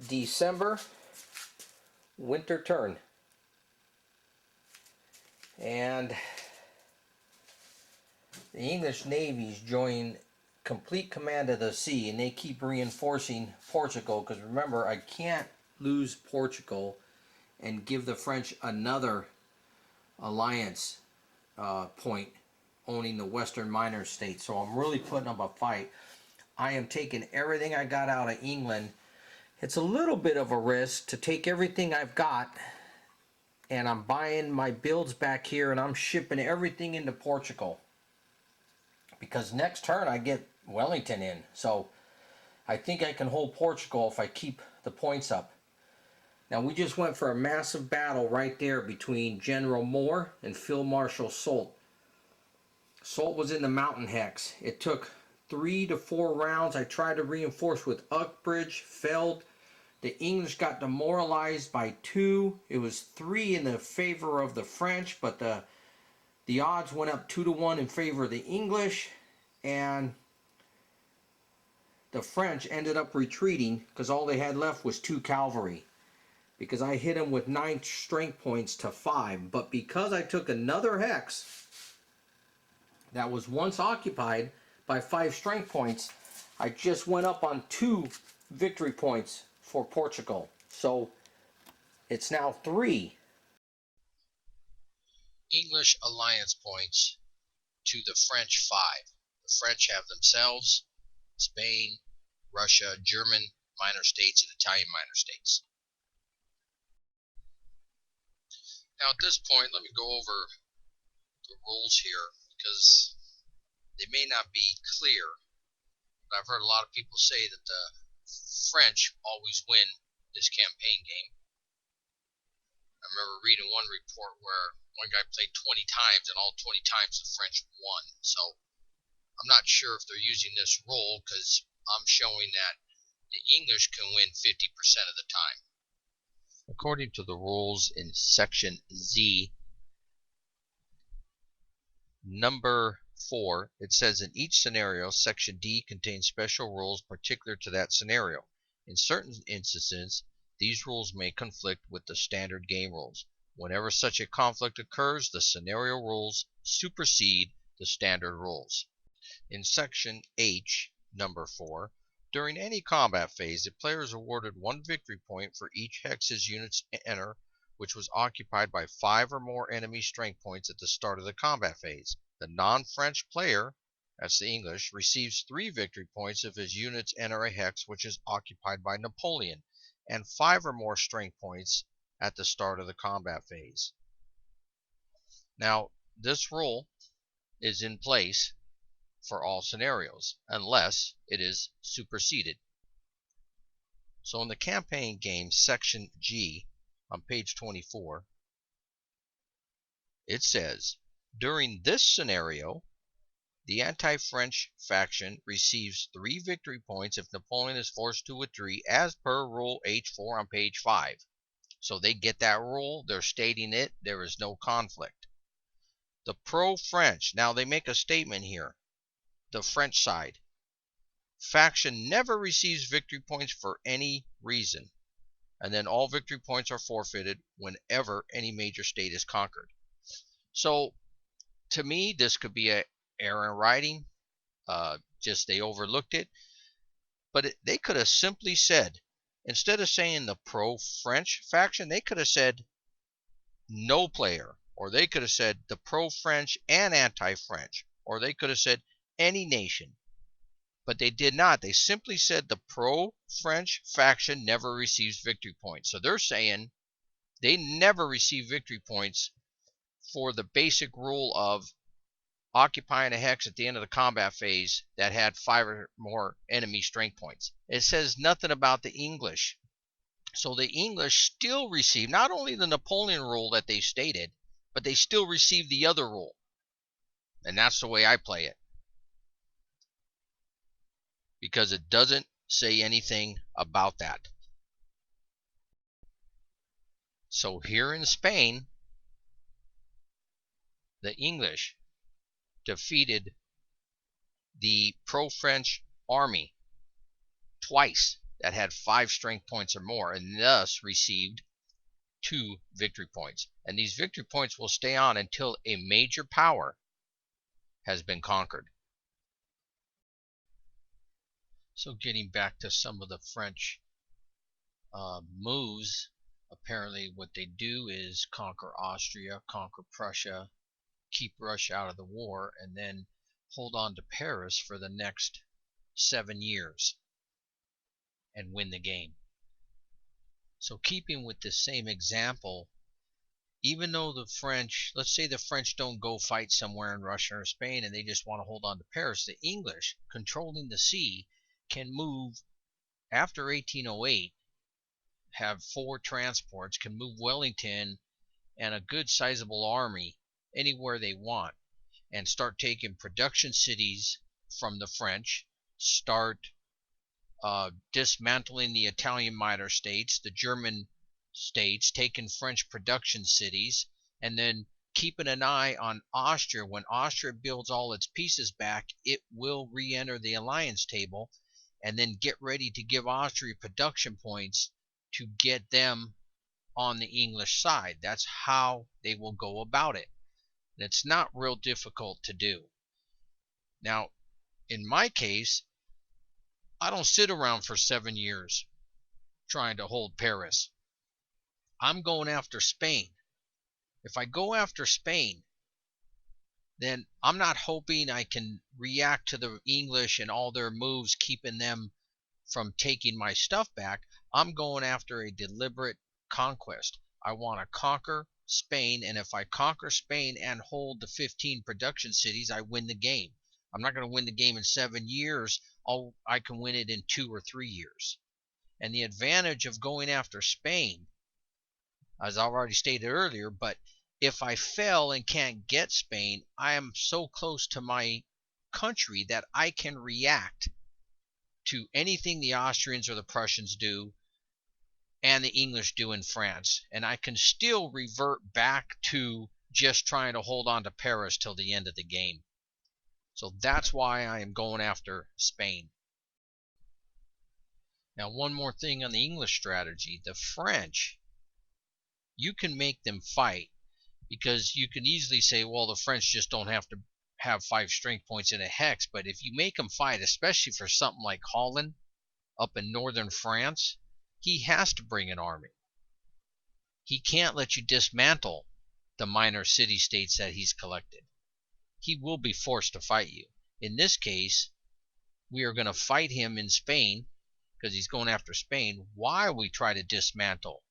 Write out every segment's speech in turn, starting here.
December winter turn. And the English Navy's joined complete command of the sea, and they keep reinforcing Portugal, because remember, I can't lose Portugal and give the French another alliance point owning the Western Minor States. So I'm really putting up a fight. I am taking everything I got out of England. It's a little bit of a risk to take everything I've got, and I'm buying my builds back here, and I'm shipping everything into Portugal, because next turn I get Wellington in. So I think I can hold Portugal if I keep the points up. Now, we just went for a massive battle right there between General Moore and Field Marshal Soult. Soult was in the mountain hex. It took 3 to 4 rounds. I tried to reinforce with Uxbridge, failed. The English got demoralized by 2. It was 3 in the favor of the French, but the odds went up 2 to 1 in favor of the English, and the French ended up retreating because all they had left was 2 cavalry. Because I hit them with 9 strength points to 5. But because I took another hex that was once occupied by 5 strength points, I just went up on 2 victory points for Portugal. So it's now 3. English alliance points to the French 5. The French have themselves, Spain, Russia, German minor states, and Italian minor states. Now at this point, let me go over the rules here, because they may not be clear. But I've heard a lot of people say that the French always win this campaign game. I remember reading one report where one guy played 20 times, and all 20 times the French won. So I'm not sure if they're using this rule, because I'm showing that the English can win 50% of the time. According to the rules in section Z, number 4, it says in each scenario, section D contains special rules particular to that scenario. In certain instances, these rules may conflict with the standard game rules. Whenever such a conflict occurs, the scenario rules supersede the standard rules. In section H, number 4, during any combat phase, the player is awarded 1 victory point for each hex his units enter which was occupied by 5 or more enemy strength points at the start of the combat phase. The non-French player, that's the English, receives 3 victory points if his units enter a hex which is occupied by Napoleon, and 5 or more strength points at the start of the combat phase. Now, this rule is in place for all scenarios, unless it is superseded. So in the campaign game section G on page 24, it says, during this scenario, the anti-French faction receives 3 victory points if Napoleon is forced to withdraw, as per rule H4 on page 5. So they get that rule, they're stating it, there is no conflict. The pro-French, now they make a statement here, the French side, faction never receives victory points for any reason, and then all victory points are forfeited whenever any major state is conquered. So to me, this could be an error in writing, just they overlooked it, but they could have simply said, instead of saying the pro-French faction, they could have said no player, or they could have said the pro-French and anti-French, or they could have said any nation. But they did not. They simply said the pro-French faction never receives victory points. So they're saying they never receive victory points for the basic rule of occupying a hex at the end of the combat phase that had 5 or more enemy strength points. It says nothing about the English. So the English still receive not only the Napoleon rule that they stated, but they still receive the other rule. And that's the way I play it, because it doesn't say anything about that. So here in Spain, the English defeated the pro-French army twice. that had 5 strength points or more, and thus received 2 victory points. And these victory points will stay on until a major power has been conquered. So getting back to some of the French moves, apparently what they do is conquer Austria, conquer Prussia, keep Russia out of the war, and then hold on to Paris for the next 7 years and win the game. So keeping with the same example, even though the French, let's say the French don't go fight somewhere in Russia or Spain and they just want to hold on to Paris, the English, controlling the sea, can move after 1808, have 4 transports, can move Wellington and a good sizable army anywhere they want, and start taking production cities from the French, start dismantling the Italian minor states, the German states, taking French production cities, and then keeping an eye on Austria. When Austria builds all its pieces back, it will re-enter the alliance table, and then get ready to give Austria production points to get them on the English side. That's how they will go about it. And it's not real difficult to do. Now, in my case, I don't sit around for 7 years trying to hold Paris. I'm going after Spain. If I go after Spain, then I'm not hoping I can react to the English and all their moves, keeping them from taking my stuff back. I'm going after a deliberate conquest. I want to conquer Spain, and if I conquer Spain and hold the 15 production cities, I win the game. I'm not going to win the game in 7 years. I can win it in 2 or 3 years. And the advantage of going after Spain, as I already stated earlier, but if I fail and can't get Spain, I am so close to my country that I can react to anything the Austrians or the Prussians do and the English do in France. And I can still revert back to just trying to hold on to Paris till the end of the game. So that's why I am going after Spain. Now, one more thing on the English strategy. The French, you can make them fight, because you can easily say, well, the French just don't have to have 5 strength points in a hex. But if you make them fight, especially for something like Holland up in northern France, he has to bring an army. He can't let you dismantle the minor city-states that he's collected. He will be forced to fight you. In this case, we are going to fight him in Spain, because he's going after Spain, while we try to dismantle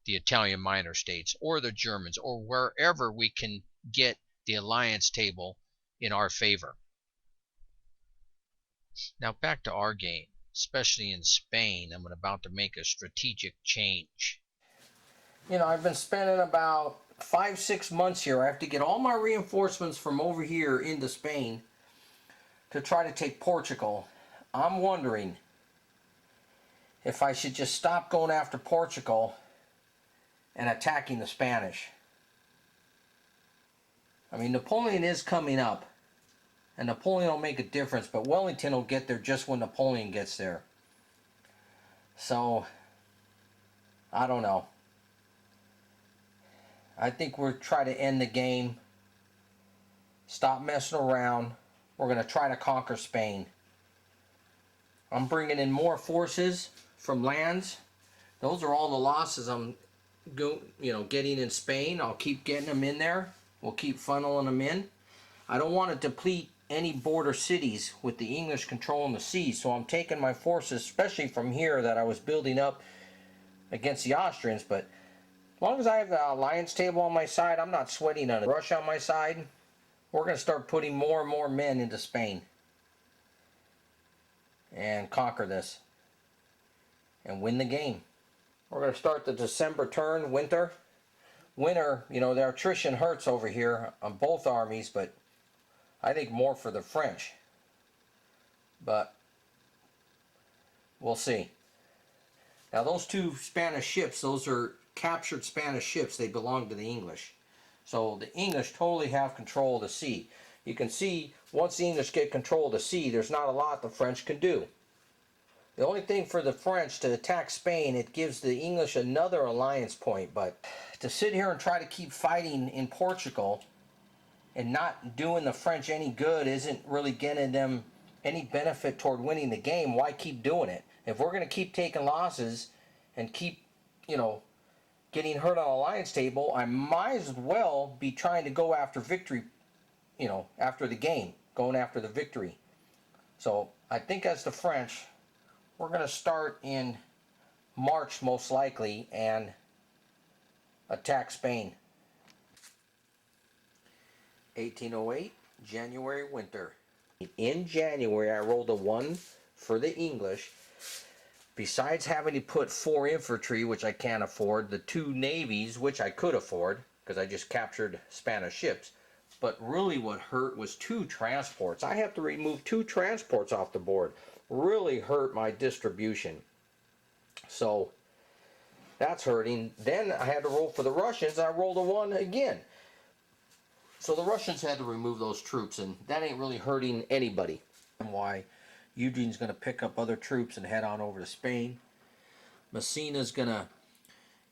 the Italian minor states or the Germans or wherever we can get the alliance table in our favor. Now back to our game, especially in Spain. I'm about to make a strategic change. You know, I've been spending about 5-6 months here. I have to get all my reinforcements from over here into Spain to try to take Portugal. I'm wondering if I should just stop going after Portugal and attacking the Spanish. I mean, Napoleon is coming up, and Napoleon will make a difference, but Wellington will get there just when Napoleon gets there. So, I don't know. I think we'll try to end the game. Stop messing around. We're going to try to conquer Spain. I'm bringing in more forces from lands. Those are all the losses I'm getting in Spain. I'll keep getting them in there. We'll keep funneling them in. I don't want to deplete any border cities with the English controlling the sea, so I'm taking my forces, especially from here, that I was building up against the Austrians. But as long as I have the alliance table on my side, I'm not sweating on it. Russia on my side, we're going to start putting more and more men into Spain and conquer this and win the game. We're going to start the December turn, winter. Winter, their attrition hurts over here on both armies, but I think more for the French. But we'll see. Now those 2 Spanish ships, those are captured Spanish ships. They belong to the English. So the English totally have control of the sea. You can see once the English get control of the sea, there's not a lot the French can do. The only thing for the French to attack Spain, it gives the English another alliance point. But to sit here and try to keep fighting in Portugal and not doing the French any good isn't really getting them any benefit toward winning the game. Why keep doing it? If we're going to keep taking losses and keep, you know, getting hurt on the alliance table, I might as well be trying to go after victory, you know, after the game, going after the victory. So I think as the French, we're going to start in March most likely and attack Spain. 1808, January winter. In January, I rolled a 1 for the English. Besides having to put 4 infantry, which I can't afford, the 2 navies, which I could afford, because I just captured Spanish ships. But really what hurt was 2 transports. I have to remove 2 transports off the board. Really hurt my distribution. So that's hurting. Then I had to roll for the Russians. I rolled a 1 again. So the Russians had to remove those troops, and that ain't really hurting anybody. And why Eugene's going to pick up other troops and head on over to Spain. Messina's going to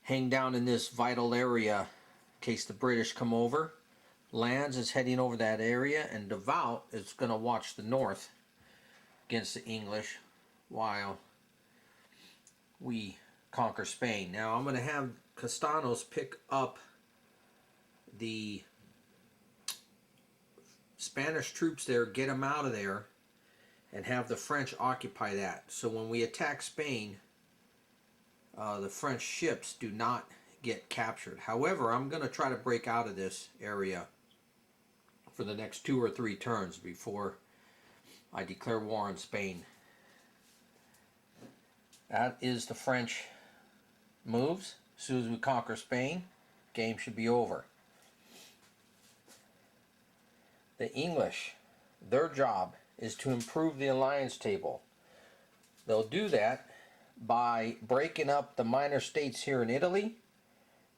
hang down in this vital area in case the British come over. Lands is heading over that area, and Devout is going to watch the north against the English while we conquer Spain. Now I'm going to have Castanos pick up the Spanish troops there, get them out of there, and have the French occupy that. So when we attack Spain, the French ships do not get captured. However, I'm going to try to break out of this area for the next 2 or 3 turns before I declare war on Spain. That is the French moves. As soon as we conquer Spain, game should be over. The English, their job is to improve the alliance table. They'll do that by breaking up the minor states here in Italy,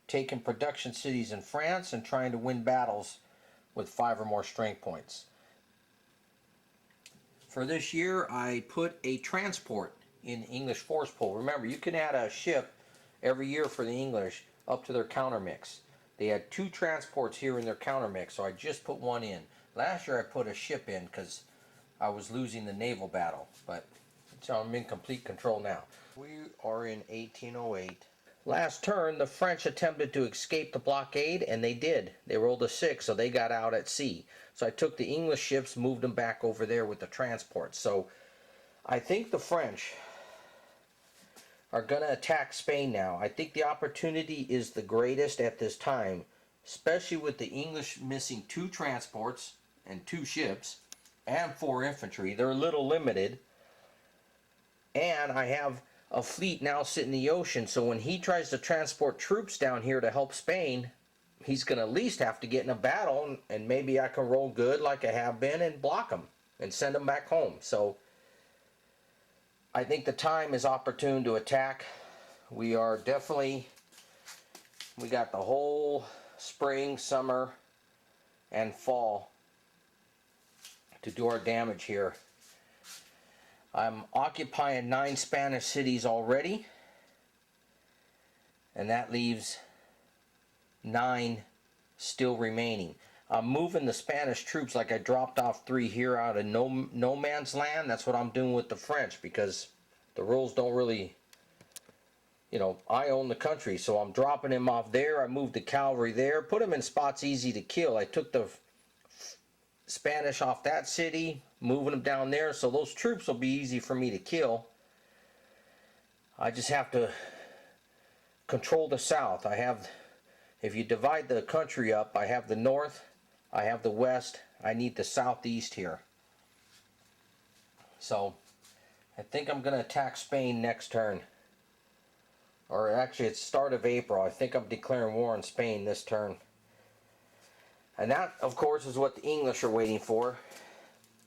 taking production cities in France, and trying to win battles with 5 or more strength points. For this year, I put a transport in English force pool. Remember, you can add a ship every year for the English up to their countermix. They had 2 transports here in their countermix, so I just put 1 in. Last year I put a ship in because I was losing the naval battle, but so I'm in complete control now. We are in 1808. Last turn, the French attempted to escape the blockade, and they did. They rolled a 6, so they got out at sea. So I took the English ships, moved them back over there with the transports. So I think the French are going to attack Spain now. I think the opportunity is the greatest at this time, especially with the English missing 2 transports and 2 ships and 4 infantry. They're a little limited. And I have a fleet now sitting in the ocean, so when he tries to transport troops down here to help Spain, he's going to at least have to get in a battle, and maybe I can roll good like I have been and block him and send him back home. So I think the time is opportune to attack. We are definitely, we got the whole spring, summer, and fall to do our damage here. I'm occupying 9 Spanish cities already, and that leaves 9 still remaining. I'm moving the Spanish troops, like I dropped off 3 here out of no man's land. That's what I'm doing with the French, because the rules don't really, you know, I own the country, so I'm dropping him off there. I moved the cavalry there, put them in spots easy to kill. I took the Spanish off that city, moving them down there, so those troops will be easy for me to kill. I just have to control the south. I have, if you divide the country up, I have the north, I have the west, I need the southeast here. So I think I'm going to attack Spain next turn. Or actually it's start of April. I think I'm declaring war on Spain this turn. And that, of course, is what the English are waiting for.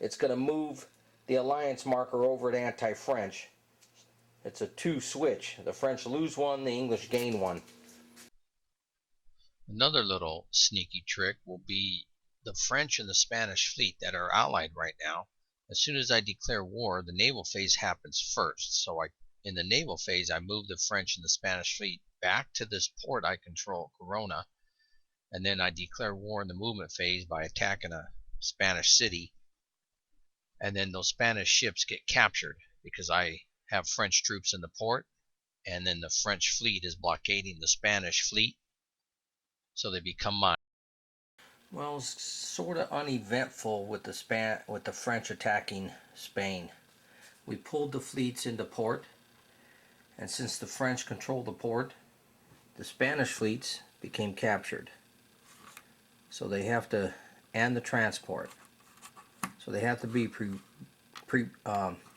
It's going to move the alliance marker over to anti-French. It's a 2 switch. The French lose 1, the English gain 1. Another little sneaky trick will be the French and the Spanish fleet that are allied right now. As soon as I declare war, the naval phase happens first. So in the naval phase, I move the French and the Spanish fleet back to this port I control, Corona, and then I declare war in the movement phase by attacking a Spanish city, and then those Spanish ships get captured because I have French troops in the port, and then the French fleet is blockading the Spanish fleet, so they become mine. Well, it's sort of uneventful with the French attacking Spain. We pulled the fleets into port, and since the French controlled the port, the Spanish fleets became captured. So they have to, and the transport. So they have to be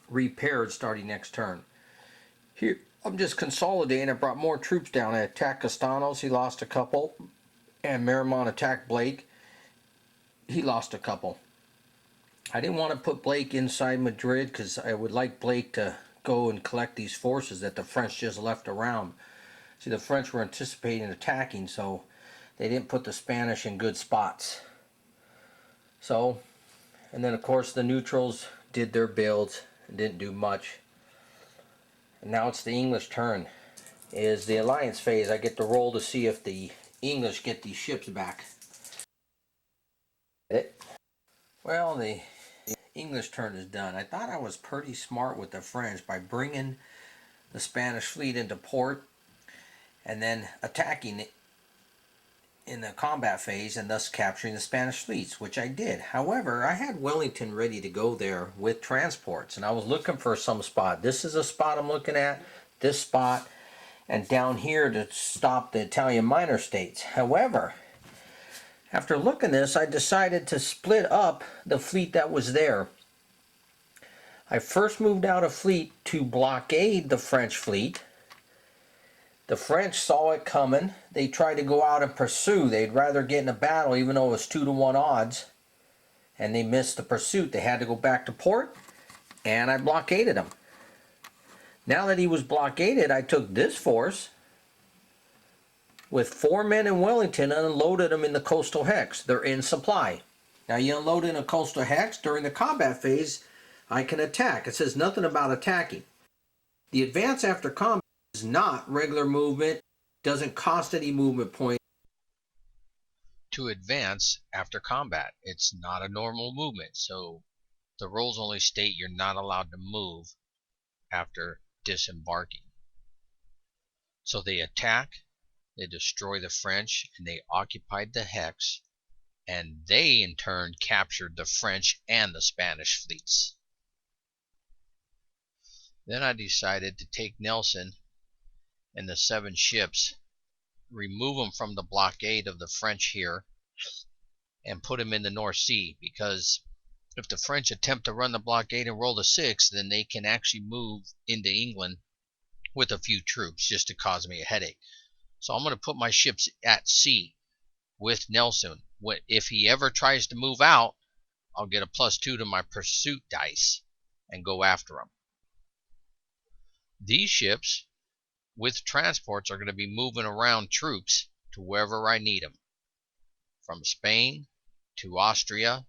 repaired starting next turn. Here, I'm just consolidating. I brought more troops down. I attacked Castanos. He lost a couple. And Miramon attacked Blake. He lost a couple. I didn't want to put Blake inside Madrid because I would like Blake to go and collect these forces that the French just left around. See, the French were anticipating attacking, so they didn't put the Spanish in good spots. So, and then of course the neutrals did their builds and didn't do much. And now it's the English turn. Is the alliance phase. I get to roll to see if the English get these ships back. Well, the English turn is done. I thought I was pretty smart with the French by bringing the Spanish fleet into port and then attacking it in the combat phase and thus capturing the Spanish fleets, which I did. However, I had Wellington ready to go there with transports, and I was looking for some spot. This is a spot I'm looking at, this spot, and down here to stop the Italian minor states. However, after looking at this, I decided to split up the fleet that was there. I first moved out a fleet to blockade the French fleet. The French saw it coming. They tried to go out and pursue. They'd rather get in a battle even though it was 2-to-1 odds. And they missed the pursuit. They had to go back to port, and I blockaded them. Now that he was blockaded, I took this force with 4 men in Wellington and unloaded them in the coastal hex. They're in supply. Now you unload in a coastal hex during the combat phase, I can attack. It says nothing about attacking. The advance after combat is not regular movement, doesn't cost any movement points. To advance after combat, it's not a normal movement, so the rules only state you're not allowed to move after disembarking. So they attack, they destroy the French, and they occupied the hex, and they in turn captured the French and the Spanish fleets. Then I decided to take Nelson and the 7 ships, remove them from the blockade of the French here, and put them in the North Sea, because if the French attempt to run the blockade and roll the 6, then they can actually move into England with a few troops just to cause me a headache. So I'm going to put my ships at sea with Nelson. If he ever tries to move out, I'll get a +2 to my pursuit dice and go after him. These ships with transports are going to be moving around troops to wherever I need them, from Spain to Austria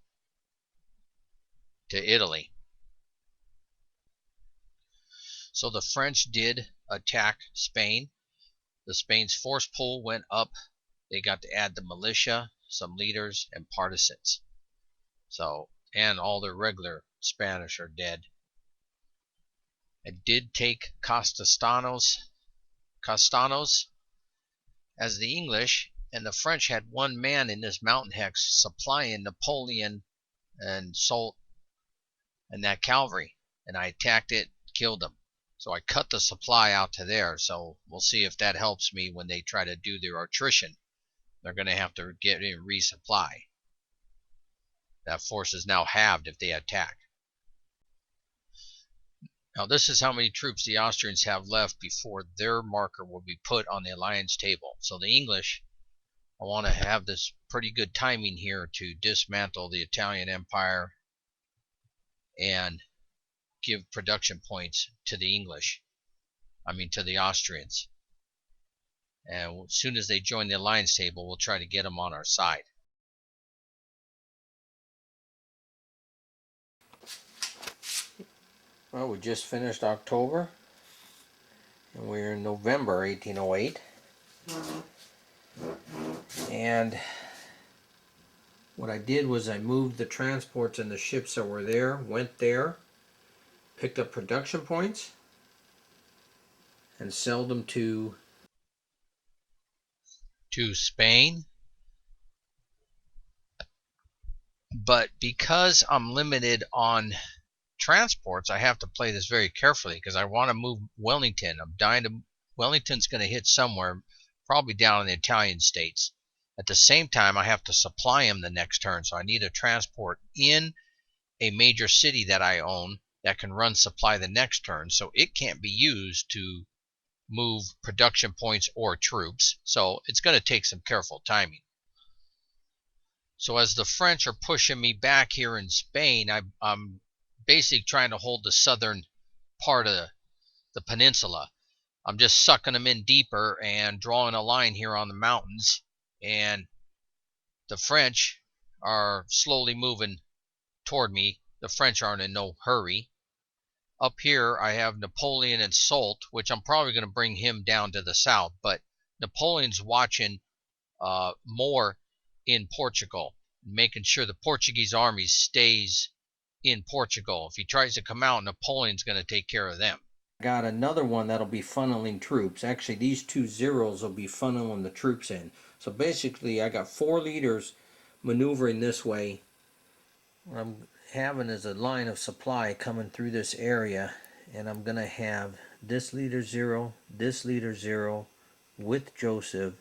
to Italy. So the French did attack Spain. The Spain's force pool went up. They got to add the militia, some leaders, and partisans. So, and all their regular Spanish are dead. I did take Castanos as the English, and the French had 1 man in this mountain hex supplying Napoleon and Soult and that cavalry, and I attacked it, killed them. So I cut the supply out to there, so we'll see if that helps me when they try to do their attrition. They're going to have to get in resupply. That force is now halved if they attack. Now this is how many troops the Austrians have left before their marker will be put on the alliance table. So the English, I want to have this pretty good timing here to dismantle the Italian Empire and give production points to the English. To the Austrians. And as soon as they join the alliance table, we'll try to get them on our side. Well, we just finished October, and we're in November 1808. And what I did was I moved the transports and the ships that were there, went there, picked up production points, and sold them to Spain. But because I'm limited on transports, I have to play this very carefully because I want to move Wellington. I'm dying to. Wellington's going to hit somewhere, probably down in the Italian states. At the same time, I have to supply him the next turn, so I need a transport in a major city that I own that can run supply the next turn, so it can't be used to move production points or troops. So it's going to take some careful timing. So as the French are pushing me back here in Spain, I'm basically trying to hold the southern part of the peninsula. I'm just sucking them in deeper and drawing a line here on the mountains. And the French are slowly moving toward me. The French aren't in no hurry. Up here, I have Napoleon and Soult, which I'm probably going to bring him down to the south. But Napoleon's watching more in Portugal, making sure the Portuguese army stays in Portugal. If he tries to come out, Napoleon's going to take care of them. got another one that'll be funneling troops. Actually, these 2 zeros will be funneling the troops in. So basically, I got 4 leaders maneuvering this way. What I'm having is a line of supply coming through this area, and I'm going to have this leader 0, with Joseph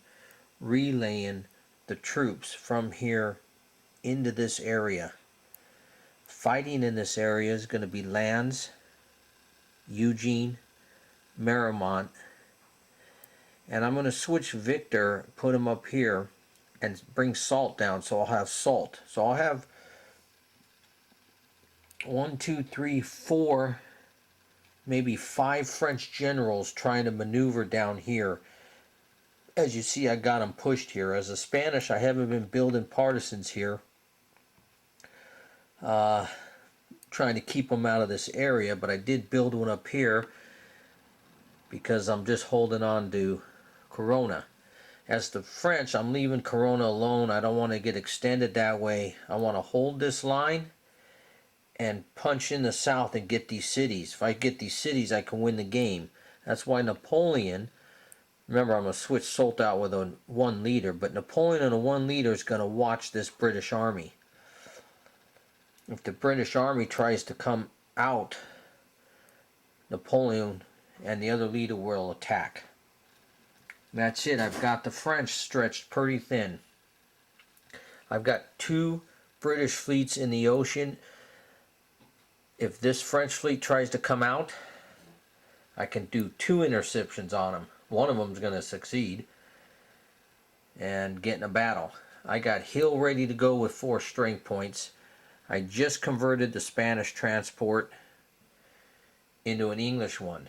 relaying the troops from here into this area. Fighting in this area is going to be Lannes, Eugene, Marmont, and I'm going to switch Victor, put him up here, and bring Soult down, so I'll have Soult. So I'll have 1, 2, 3, 4, maybe 5 French generals trying to maneuver down here. As you see, I got them pushed here. As a Spanish, I haven't been building partisans here, trying to keep them out of this area, but I did build one up here because I'm just holding on to Corona. As the French, I'm leaving Corona alone. I don't want to get extended that way. I want to hold this line and punch in the south and get these cities. If I get these cities, I can win the game. That's why Napoleon, remember I'm going to switch Soult out with a 1 leader, but Napoleon and a 1 leader is going to watch this British army. If the British army tries to come out, Napoleon and the other leader will attack. That's it. I've got the French stretched pretty thin. I've got 2 British fleets in the ocean. If this French fleet tries to come out, I can do 2 interceptions on them. One of them is going to succeed and get in a battle. I got Hill ready to go with 4 strength points. I just converted the Spanish transport into an English one.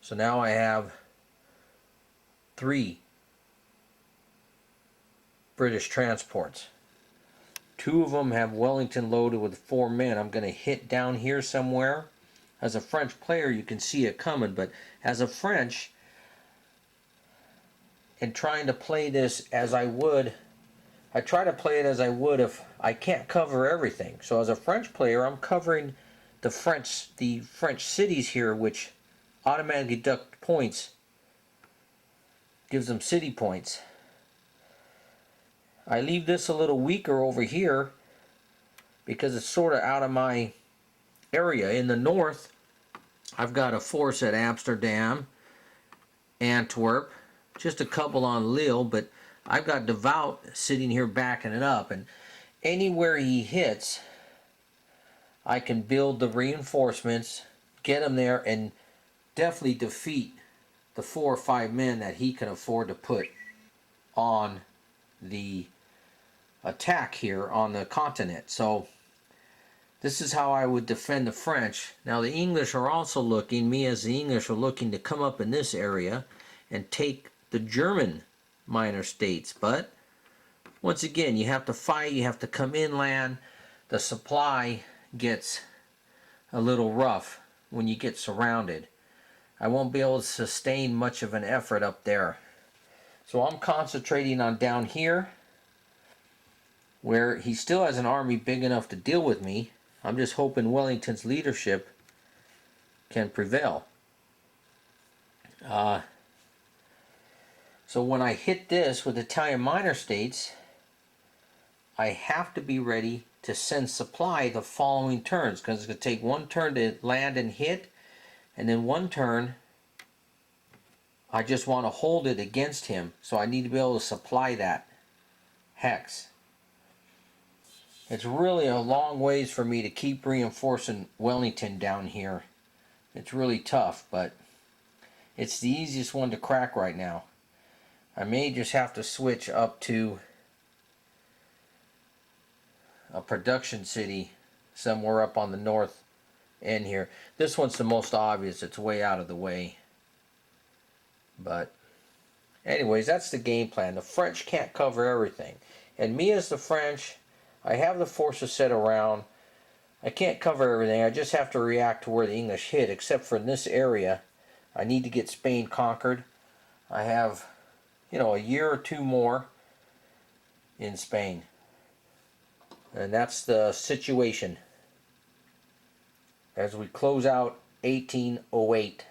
So now I have 3 British transports. 2 of them have Wellington loaded with 4 men. I'm going to hit down here somewhere. As a French player, you can see it coming, but as a French, and trying to play this as I would, I try to play it as I would if I can't cover everything. So as a French player, I'm covering the French cities here, which automatically deduct points, gives them city points. I leave this a little weaker over here because it's sort of out of my area. In the north, I've got a force at Amsterdam, Antwerp, just a couple on Lille, but I've got Devout sitting here backing it up, and anywhere he hits, I can build the reinforcements, get him there, and definitely defeat the 4 or 5 men that he can afford to put on the attack here on the continent. So this is how I would defend the French. Now the English are also looking, me as the English are looking to come up in this area and take the German minor states. But once again, you have to fight, you have to come inland. The supply gets a little rough when you get surrounded. I won't be able to sustain much of an effort up there. So I'm concentrating on down here, where he still has an army big enough to deal with me. I'm just hoping Wellington's leadership can prevail. So when I hit this with Italian minor states, I have to be ready to send supply the following turns, because it's going to take one turn to land and hit, and then one turn I just want to hold it against him, so I need to be able to supply that hex. It's really a long ways for me to keep reinforcing Wellington down here. It's really tough, but it's the easiest one to crack right now. I may just have to switch up to a production city somewhere up on the north end here. This one's the most obvious. It's way out of the way. But anyways, that's the game plan. The French can't cover everything. And me as the French, I have the forces set around. I can't cover everything. I just have to react to where the English hit, except for in this area. I need to get Spain conquered. I have, a year or two more in Spain. And that's the situation as we close out 1808.